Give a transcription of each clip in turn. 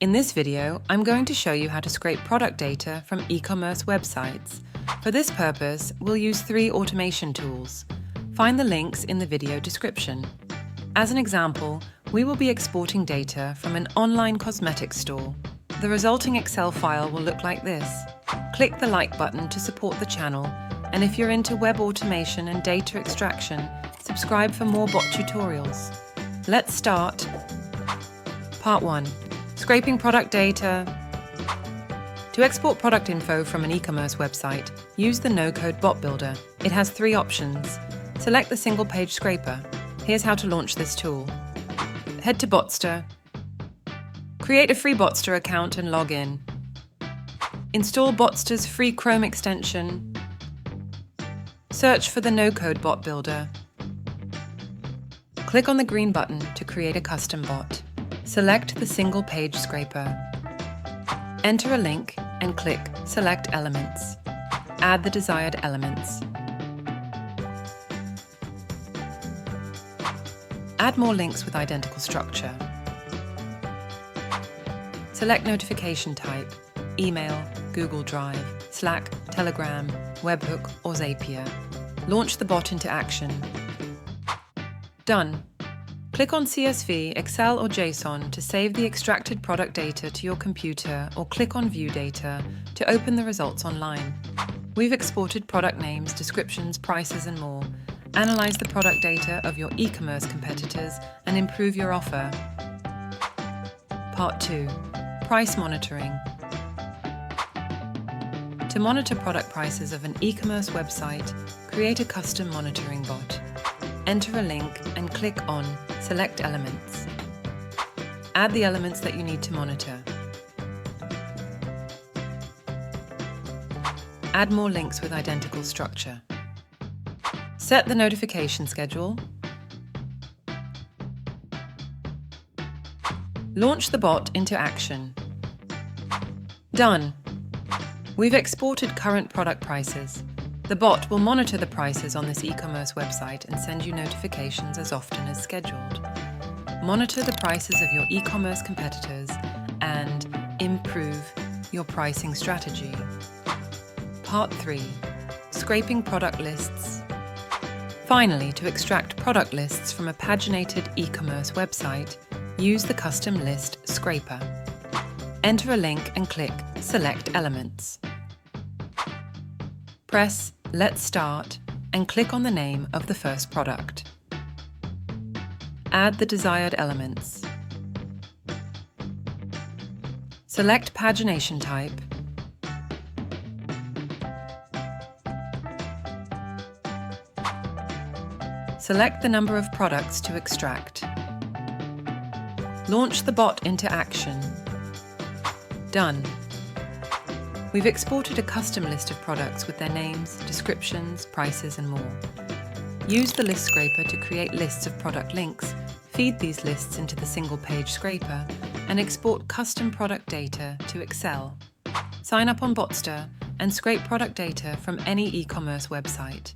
In this video, I'm going to show you how to scrape product data from e-commerce websites. For this purpose, we'll use 3 automation tools. Find the links in the video description. As an example, we will be exporting data from an online cosmetics store. The resulting Excel file will look like this. Click the like button to support the channel, and if you're into web automation and data extraction, subscribe for more bot tutorials. Let's start. Part 1. Scraping product data. To export product info from an e-commerce website, use the no-code bot builder. It has 3 options. Select the single-page scraper. Here's how to launch this tool. Head to Botster. Create a free Botster account and log in. Install Botster's free Chrome extension. Search for the no-code bot builder. Click on the green button to create a custom bot. Select the single-page scraper. Enter a link and click Select Elements. Add the desired elements. Add more links with identical structure. Select notification type, email, Google Drive, Slack, Telegram, Webhook or Zapier. Launch the bot into action. Done. Click on CSV, Excel or JSON to save the extracted product data to your computer, or click on View Data to open the results online. We've exported product names, descriptions, prices and more. Analyze the product data of your e-commerce competitors and improve your offer. Part 2. Price monitoring. To monitor product prices of an e-commerce website, create a custom monitoring bot. Enter a link and click on Select Elements. Add the elements that you need to monitor. Add more links with identical structure. Set the notification schedule. Launch the bot into action. Done. We've exported current product prices. The bot will monitor the prices on this e-commerce website and send you notifications as often as scheduled. Monitor the prices of your e-commerce competitors and improve your pricing strategy. Part 3. Scraping product lists. Finally, to extract product lists from a paginated e-commerce website, use the custom list scraper. Enter a link and click Select Elements. Press Let's Start and click on the name of the first product. Add the desired elements. Select pagination type. Select the number of products to extract. Launch the bot into action. Done. We've exported a custom list of products with their names, descriptions, prices and more. Use the list scraper to create lists of product links, feed these lists into the single-page scraper, and export custom product data to Excel. Sign up on Botster and scrape product data from any e-commerce website.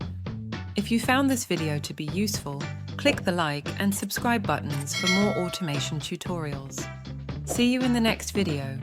If you found this video to be useful, click the like and subscribe buttons for more automation tutorials. See you in the next video.